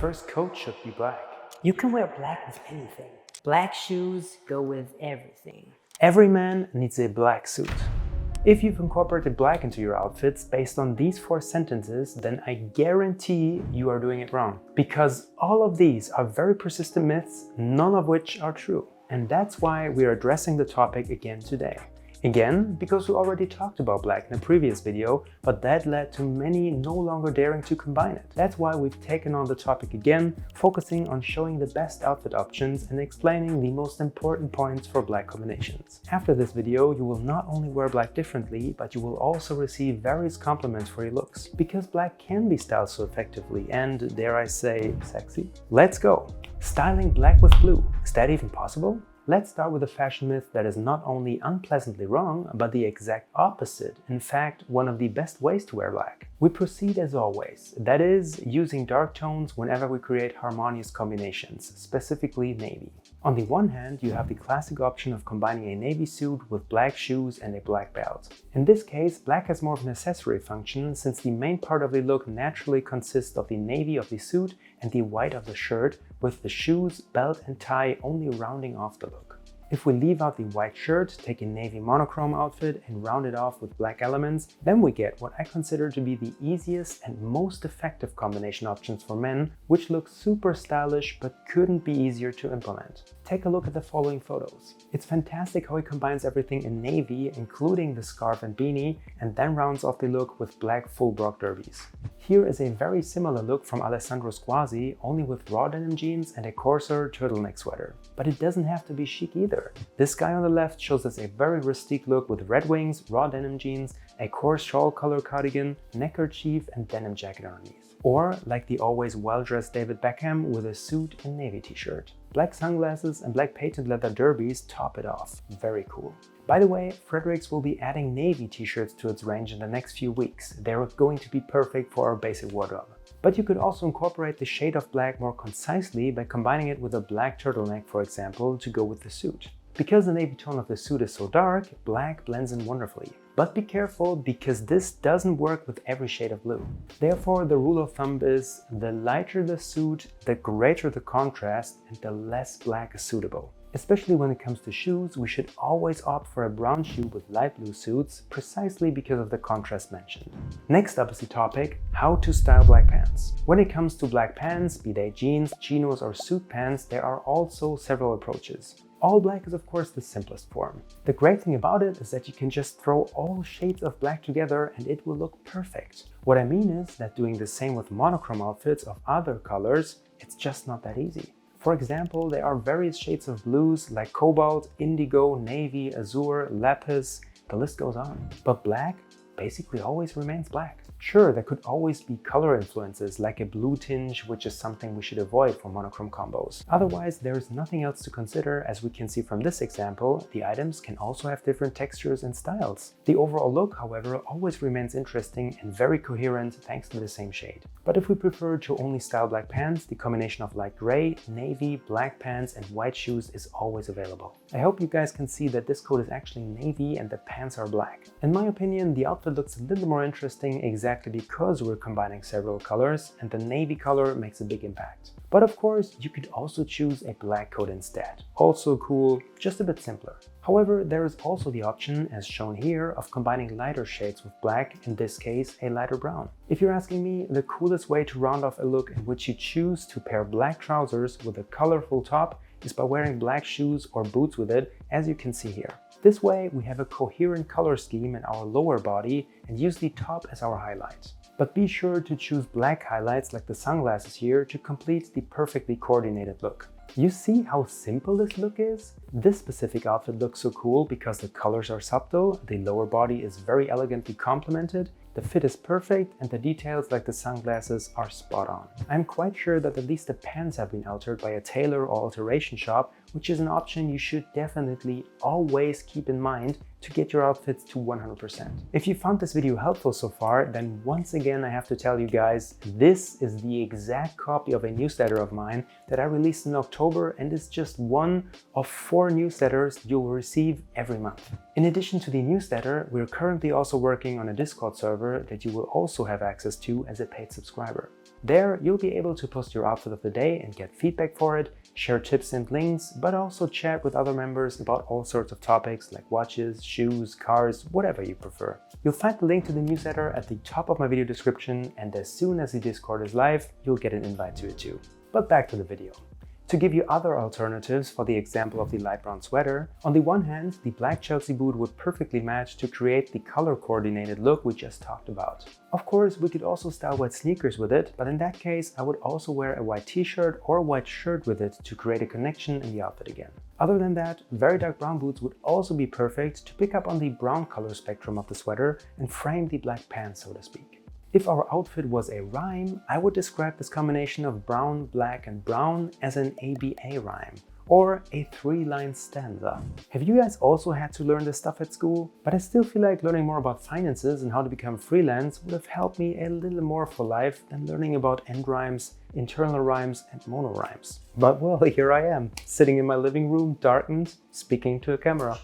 first coat should be black. You can wear black with anything. Black shoes go with everything. Every man needs a black suit. If you've incorporated black into your outfits based on these 4 sentences, then I guarantee you are doing it wrong. Because all of these are very persistent myths, none of which are true. And that's why we are addressing the topic again today. Again, because we already talked about black in a previous video, but that led to many no longer daring to combine it. That's why we've taken on the topic again, focusing on showing the best outfit options and explaining the most important points for black combinations. After this video, you will not only wear black differently, but you will also receive various compliments for your looks. Because black can be styled so effectively and, dare I say, sexy. Let's go! Styling black with blue. Is that even possible? Let's start with a fashion myth that is not only unpleasantly wrong, but the exact opposite. In fact, one of the best ways to wear black. We proceed as always, that is, using dark tones whenever we create harmonious combinations, specifically navy. On the one hand, you have the classic option of combining a navy suit with black shoes and a black belt. In this case, black has more of an accessory function since the main part of the look naturally consists of the navy of the suit and the white of the shirt, with the shoes, belt and tie only rounding off the look. If we leave out the white shirt, take a navy monochrome outfit and round it off with black elements, then we get what I consider to be the easiest and most effective combination options for men, which look super stylish but couldn't be easier to implement. Take a look at the following photos. It's fantastic how he combines everything in navy, including the scarf and beanie, and then rounds off the look with black full bra derbies. Here is a very similar look from Alessandro Squasi, only with raw denim jeans and a coarser turtleneck sweater. But it doesn't have to be chic either. This guy on the left shows us a very rustic look with red wings, raw denim jeans, a coarse shawl color cardigan, neckerchief and denim jacket underneath. Or like the always well-dressed David Beckham with a suit and navy t-shirt. Black sunglasses and black patent leather derbies top it off. Very cool. By the way, Fredericks will be adding navy t-shirts to its range in the next few weeks. They're going to be perfect for our basic wardrobe. But you could also incorporate the shade of black more concisely by combining it with a black turtleneck, for example, to go with the suit. Because the navy tone of the suit is so dark, black blends in wonderfully. But be careful, because this doesn't work with every shade of blue. Therefore, the rule of thumb is the lighter the suit, the greater the contrast and the less black is suitable. Especially when it comes to shoes, we should always opt for a brown shoe with light blue suits, precisely because of the contrast mentioned. Next up is the topic, how to style black pants. When it comes to black pants, be they jeans, chinos or suit pants, there are also several approaches. All black is of course the simplest form. The great thing about it is that you can just throw all shades of black together and it will look perfect. What I mean is that doing the same with monochrome outfits of other colors, it's just not that easy. For example, there are various shades of blues like cobalt, indigo, navy, azure, lapis, the list goes on. But black basically always remains black. Sure, there could always be color influences like a blue tinge, which is something we should avoid for monochrome combos. Otherwise, there is nothing else to consider. As we can see from this example, the items can also have different textures and styles. The overall look, however, always remains interesting and very coherent thanks to the same shade. But if we prefer to only style black pants, the combination of light gray, navy, black pants and white shoes is always available. I hope you guys can see that this coat is actually navy and the pants are black. In my opinion, the outfit looks a little more interesting exactly because we're combining several colors and the navy color makes a big impact. But of course, you could also choose a black coat instead. Also cool, just a bit simpler. However, there is also the option, as shown here, of combining lighter shades with black, in this case a lighter brown. If you're asking me, the coolest way to round off a look in which you choose to pair black trousers with a colorful top is by wearing black shoes or boots with it, as you can see here. This way, we have a coherent color scheme in our lower body and use the top as our highlight. But be sure to choose black highlights like the sunglasses here to complete the perfectly coordinated look. You see how simple this look is? This specific outfit looks so cool because the colors are subtle, the lower body is very elegantly complemented, the fit is perfect and the details like the sunglasses are spot on. I'm quite sure that at least the pants have been altered by a tailor or alteration shop, which is an option you should definitely always keep in mind to get your outfits to 100%. If you found this video helpful so far, then once again I have to tell you guys, this is the exact copy of a newsletter of mine that I released in October, and is just one of 4 newsletters you'll receive every month. In addition to the newsletter, we're currently also working on a Discord server that you will also have access to as a paid subscriber. There, you'll be able to post your outfit of the day and get feedback for it, share tips and links, but also chat with other members about all sorts of topics like watches, shoes, cars, whatever you prefer. You'll find the link to the newsletter at the top of my video description, and as soon as the Discord is live, you'll get an invite to it too. But back to the video. To give you other alternatives for the example of the light brown sweater, on the one hand, the black Chelsea boot would perfectly match to create the color coordinated look we just talked about. Of course, we could also style white sneakers with it, but in that case, I would also wear a white t-shirt or a white shirt with it to create a connection in the outfit again. Other than that, very dark brown boots would also be perfect to pick up on the brown color spectrum of the sweater and frame the black pants, so to speak. If our outfit was a rhyme, I would describe this combination of brown, black and brown as an ABA rhyme, or a 3-line stanza. Have you guys also had to learn this stuff at school? But I still feel like learning more about finances and how to become freelance would have helped me a little more for life than learning about end rhymes, internal rhymes and mono rhymes. But well, here I am, sitting in my living room, darkened, speaking to a camera.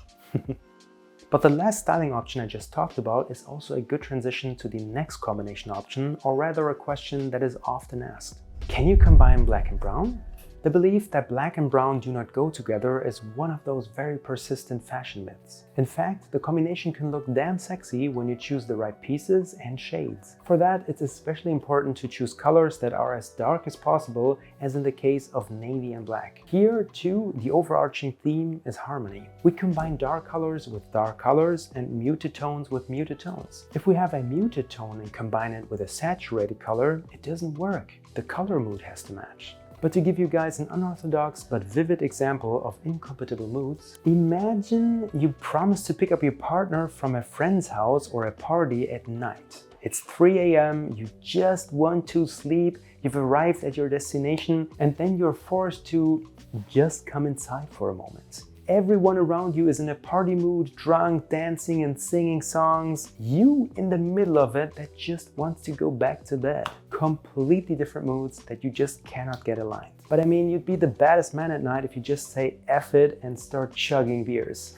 But the last styling option I just talked about is also a good transition to the next combination option, or rather a question that is often asked. Can you combine black and brown? The belief that black and brown do not go together is one of those very persistent fashion myths. In fact, the combination can look damn sexy when you choose the right pieces and shades. For that, it's especially important to choose colors that are as dark as possible, as in the case of navy and black. Here, too, the overarching theme is harmony. We combine dark colors with dark colors and muted tones with muted tones. If we have a muted tone and combine it with a saturated color, it doesn't work. The color mood has to match. But to give you guys an unorthodox but vivid example of incompatible moods, imagine you promise to pick up your partner from a friend's house or a party at night. It's 3 a.m., you just want to sleep, you've arrived at your destination, and then you're forced to just come inside for a moment. Everyone around you is in a party mood, drunk, dancing and singing songs. You in the middle of it that just wants to go back to bed. Completely different moods that you just cannot get aligned. But I mean, you'd be the baddest man at night if you just say F it and start chugging beers.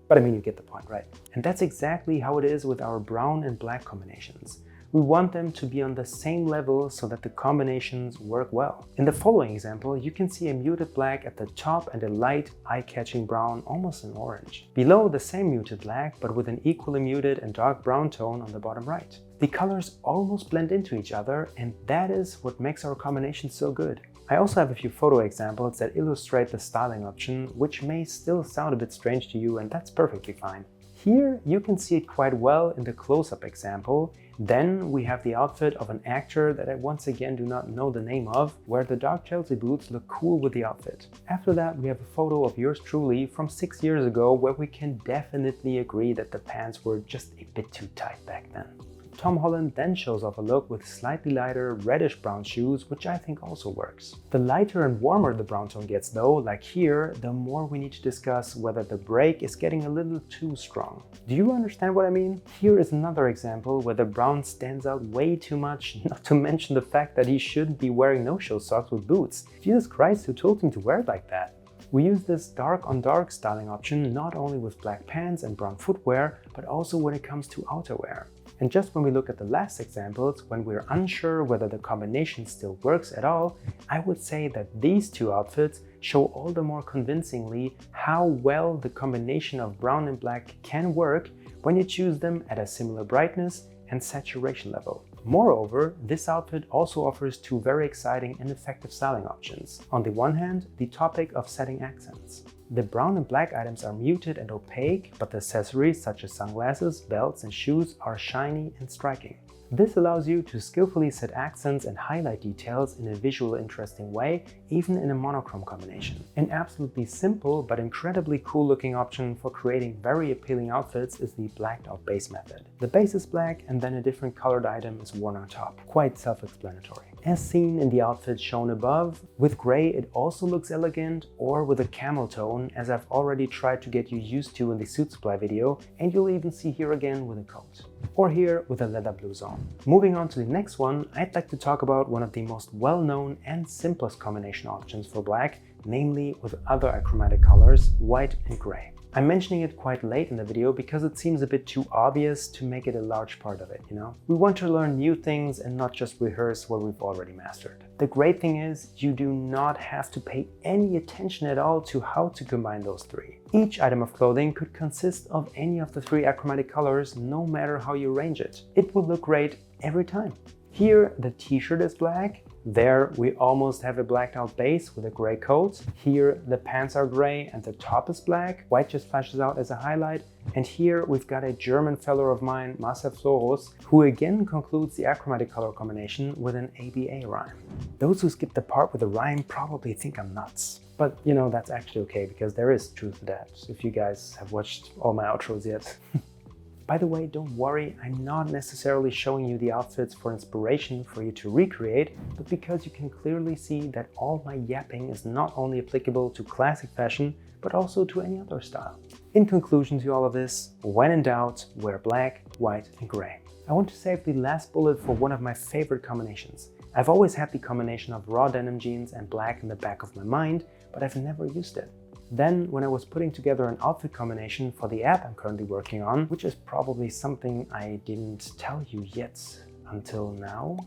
But I mean, you get the point, right? And that's exactly how it is with our brown and black combinations. We want them to be on the same level so that the combinations work well. In the following example, you can see a muted black at the top and a light, eye-catching brown, almost an orange. Below, the same muted black, but with an equally muted and dark brown tone on the bottom right. The colors almost blend into each other, and that is what makes our combination so good. I also have a few photo examples that illustrate the styling option, which may still sound a bit strange to you, and that's perfectly fine. Here you can see it quite well in the close-up example. Then we have the outfit of an actor that I once again do not know the name of, where the dark Chelsea boots look cool with the outfit. After that, we have a photo of yours truly from 6 years ago, where we can definitely agree that the pants were just a bit too tight back then. Tom Holland then shows off a look with slightly lighter reddish brown shoes, which I think also works. The lighter and warmer the brown tone gets though, like here, the more we need to discuss whether the break is getting a little too strong. Do you understand what I mean? Here is another example where the brown stands out way too much, not to mention the fact that he shouldn't be wearing no-show socks with boots. Jesus Christ, who told him to wear it like that? We use this dark on dark styling option not only with black pants and brown footwear, but also when it comes to outerwear. And just when we look at the last examples, when we're unsure whether the combination still works at all, I would say that these two outfits show all the more convincingly how well the combination of brown and black can work when you choose them at a similar brightness and saturation level. Moreover, this outfit also offers two very exciting and effective styling options. On the one hand, the topic of setting accents. The brown and black items are muted and opaque, but the accessories such as sunglasses, belts and shoes are shiny and striking. This allows you to skillfully set accents and highlight details in a visually interesting way, even in a monochrome combination. An absolutely simple but incredibly cool looking option for creating very appealing outfits is the blacked out base method. The base is black and then a different colored item is worn on top. Quite self-explanatory. as seen in the outfit shown above. With gray it also looks elegant, or with a camel tone, as I've already tried to get you used to in the suit supply video, and you'll even see here again with a coat. Or here with a leather blue zone. Moving on to the next one, I'd like to talk about one of the most well-known and simplest combination options for black, namely with other achromatic colors, white and gray. I'm mentioning it quite late in the video because it seems a bit too obvious to make it a large part of it, you know? We want to learn new things and not just rehearse what we've already mastered. The great thing is, you do not have to pay any attention at all to how to combine those three. Each item of clothing could consist of any of the three achromatic colors, no matter how you arrange it. It will look great every time. Here, the t-shirt is black. There we almost have a blacked out base with a gray coat. Here the pants are gray and the top is black. White just flashes out as a highlight. And here we've got a German fellow of mine, Marcel Florus, who again concludes the achromatic color combination with an ABA rhyme. Those who skip the part with the rhyme probably think I'm nuts. But you know, that's actually okay, because there is truth to that, if you guys have watched all my outros yet. By the way, don't worry, I'm not necessarily showing you the outfits for inspiration for you to recreate, but because you can clearly see that all my yapping is not only applicable to classic fashion, but also to any other style. In conclusion to all of this, when in doubt, wear black, white and gray. I want to save the last bullet for one of my favorite combinations. I've always had the combination of raw denim jeans and black in the back of my mind, but I've never used it. Then, when I was putting together an outfit combination for the app I'm currently working on, which is probably something I didn't tell you yet until now,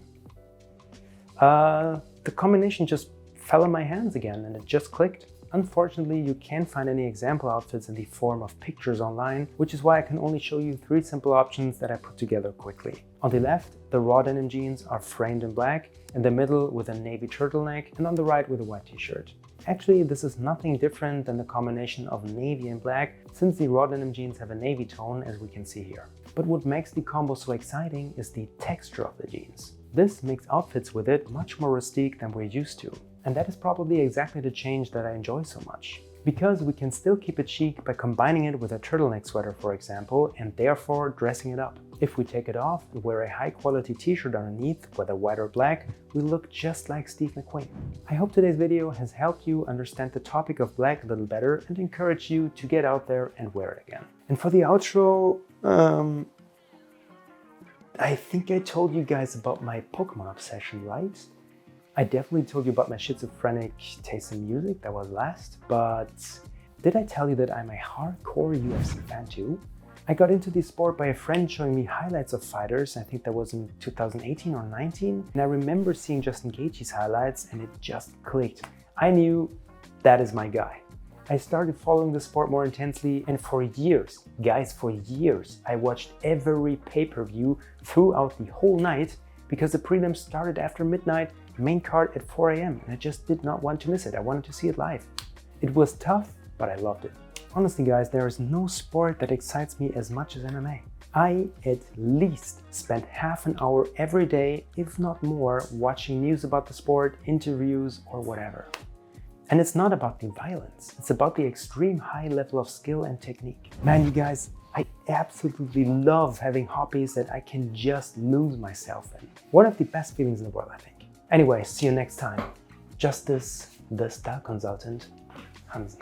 the combination just fell in my hands again and it just clicked. Unfortunately, you can't find any example outfits in the form of pictures online, which is why I can only show you 3 simple options that I put together quickly. On the left, the raw denim jeans are framed in black, in the middle with a navy turtleneck, and on the right with a white t-shirt. Actually, this is nothing different than the combination of navy and black, since the raw denim jeans have a navy tone, as we can see here. But what makes the combo so exciting is the texture of the jeans. This makes outfits with it much more rustic than we're used to. And that is probably exactly the change that I enjoy so much. Because we can still keep it chic by combining it with a turtleneck sweater, for example, and therefore dressing it up. If we take it off and wear a high quality t-shirt underneath, whether white or black, we look just like Steve McQueen. I hope today's video has helped you understand the topic of black a little better and encourage you to get out there and wear it again. And for the outro, I think I told you guys about my Pokemon obsession, right? I definitely told you about my schizophrenic taste in music, that was last, but did I tell you that I'm a hardcore UFC fan too? I got into the sport by a friend showing me highlights of fighters. I think that was in 2018 or 19, and I remember seeing Justin Gaethje's highlights and it just clicked. I knew that is my guy. I started following the sport more intensely, and for years, guys, for years, I watched every pay-per-view throughout the whole night because the prelims started after midnight, main card at 4 AM, and I just did not want to miss it. I wanted to see it live. It was tough, but I loved it. Honestly guys, there is no sport that excites me as much as MMA. I at least spent half an hour every day, if not more, watching news about the sport, interviews or whatever. And it's not about the violence, it's about the extreme high level of skill and technique. Man, you guys, I absolutely love having hobbies that I can just lose myself in. One of the best feelings in the world, I think. Anyway, see you next time. Justice, the Style Consultant, Hansi.